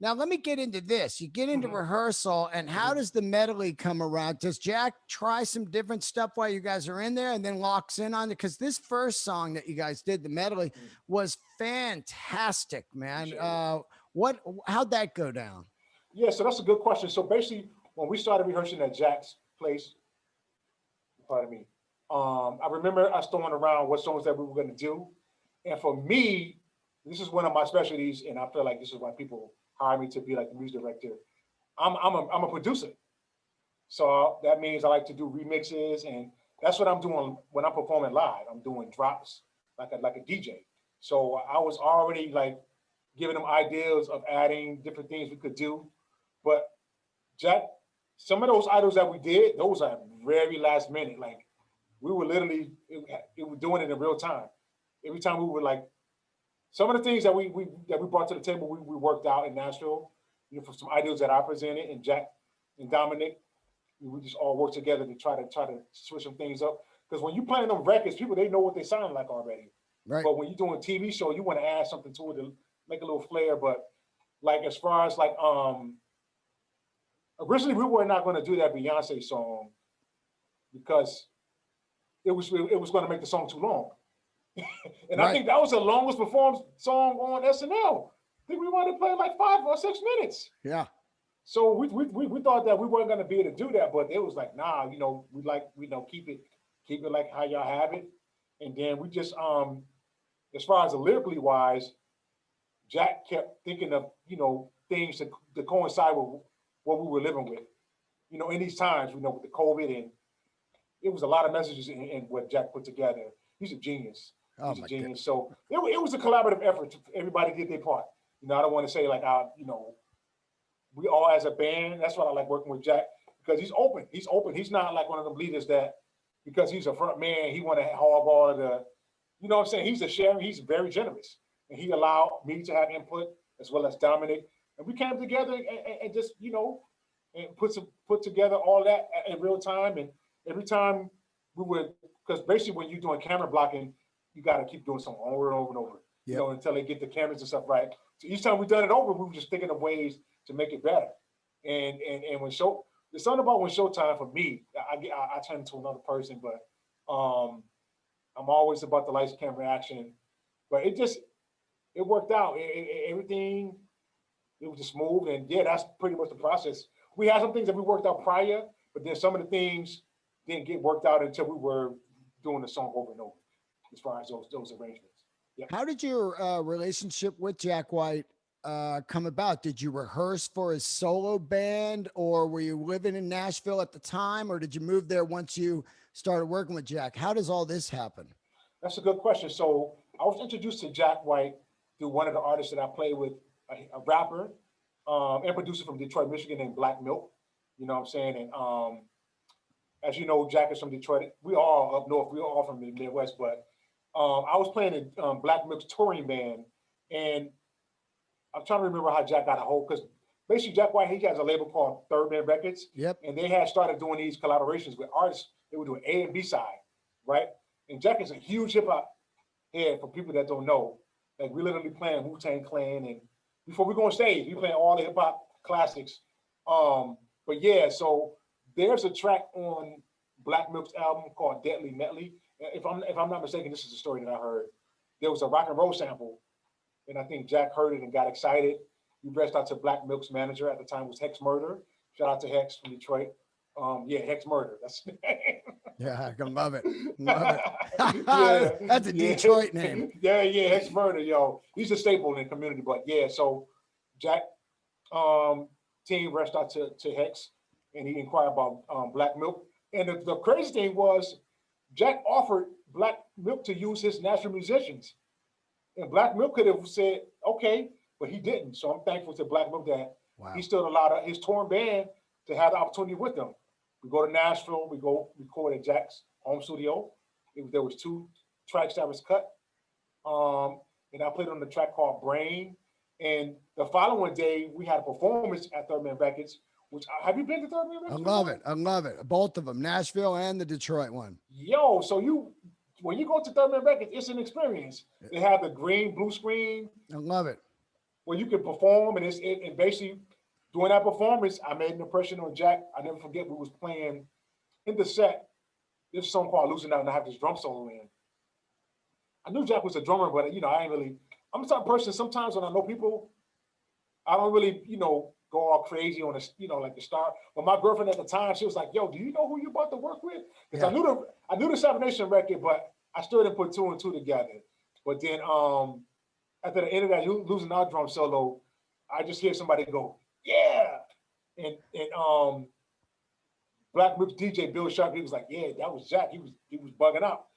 Now let me get into this. You get into Hmm. rehearsal, and how Hmm. does the medley come around? Does Jack try some different stuff while you guys are in there, and then locks in on it? Because this first song that you guys did, the medley, was fantastic, man. Appreciate it. What? How'd that go down? Yeah, so that's a good question. So basically, when we started rehearsing at Jack's place, pardon me, I remember us throwing around what songs that we were going to do, and for me, this is one of my specialties, and I feel like this is why people hire me to be like the music director. I'm a producer, so that means I like to do remixes, and that's what I'm doing when I'm performing live. I'm doing drops like a DJ. So I was already like giving them ideas of adding different things we could do, but Jack, some of those idols that we did, those are very last minute. Like we were literally it was doing it in real time. Every time we were like some of the things that we brought to the table, we worked out in Nashville. You know, for some ideas that I presented, and Jack and Dominic, we just all worked together to try to switch some things up. Because when you playing them records, people they know what they sound like already. Right. But when you're doing a TV show, you want to add something to it to make a little flair. But like as far as like originally we were not going to do that Beyonce song because it was going to make the song too long. And I Right. think that was the longest performed song on SNL. I think we wanted to play like 5 or 6 minutes. Yeah. So we thought that we weren't going to be able to do that, but it was like, nah, we know keep it like how y'all have it. And then we just as far as the lyrically wise, Jack kept thinking of things to coincide with what we were living with. In these times, with the COVID, and it was a lot of messages in what Jack put together. He's a genius. Oh He's a my genius. goodness. So it was a collaborative effort. Everybody did their part. I don't want to say like we all as a band. That's why I like working with Jack because he's open. He's open. He's not like one of them leaders that because he's a front man, he want to hog all of the. You know what I'm saying? He's a sharing. He's very generous, and he allowed me to have input as well as Dominic, and we came together and just and put together all that in real time. And every time we would, because basically when you're doing camera blocking, you got to keep doing something over and over and over, Yep. until they get the cameras and stuff right. So each time we done it over, we were just thinking of ways to make it better. And when show, there's something about when showtime for me, I turn into another person, but I'm always about the lights, camera, action. But it worked out. Everything it was just smooth, and yeah, that's pretty much the process. We had some things that we worked out prior, but then some of the things didn't get worked out until we were doing the song over and over. As far as those arrangements, yep. How did your relationship with Jack White come about? Did you rehearse for his solo band, or were you living in Nashville at the time, or did you move there once you started working with Jack? How does all this happen? That's a good question. So I was introduced to Jack White through one of the artists that I play with, a rapper and producer from Detroit, Michigan, named Black Milk. You know what I'm saying? And as you know, Jack is from Detroit. We all up north. We all from the Midwest. But I was playing in Black Milk's touring band, and I'm trying to remember how Jack got a hold because basically Jack White he has a label called Third Man Records, Yep. and they had started doing these collaborations with artists. They were doing A and B side, right? And Jack is a huge hip hop head for people that don't know. Like we literally playing Wu Tang Clan, and before we go on stage, we playing all the hip hop classics. But yeah, so there's a track on Black Milk's album called Deadly Medley. If I'm not mistaken, this is the story that I heard. There was a rock and roll sample, and I think Jack heard it and got excited. We reached out to Black Milk's manager at the time was Hex Murder. Shout out to Hex from Detroit. Yeah, Hex Murder. That's his name. Yeah, I can love it. Love it. Yeah, That's a yeah, Detroit name. yeah. Hex Murder, yo. He's a staple in the community. But yeah, so Jack team reached out to Hex, and he inquired about Black Milk. And the crazy thing was, Jack offered Black Milk to use his national musicians. And Black Milk could have said, okay, but he didn't. So I'm thankful to Black Milk that he Wow. still allowed his touring band to have the opportunity with them. We go to Nashville, we go record at Jack's home studio. There was 2 tracks that was cut. And I played on the track called Brain. And the following day, we had a performance at Third Man Records, which have you been to Third Man I Records love before? it. I love it. Both of them, Nashville and the Detroit one. Yo, so when you go to Third Man Records, it's an experience. They have the green, blue screen. I love it. where you can perform, and and basically doing that performance, I made an impression on Jack. I never forget we was playing in the set. This song called "Losing Out," and I have this drum solo in. I knew Jack was a drummer, but I ain't really. I'm the type of person. Sometimes when I know people, I don't really, go all crazy on like the star. But my girlfriend at the time, she was like, "Yo, do you know who you about to work with?" Because I knew the Seven Nation record, but I still didn't put two and two together. But then after the end of that losing our drum solo, I just hear somebody go, "Yeah," and Black Roots DJ Bill Sharp, he was like, "Yeah, that was Jack. He was bugging out."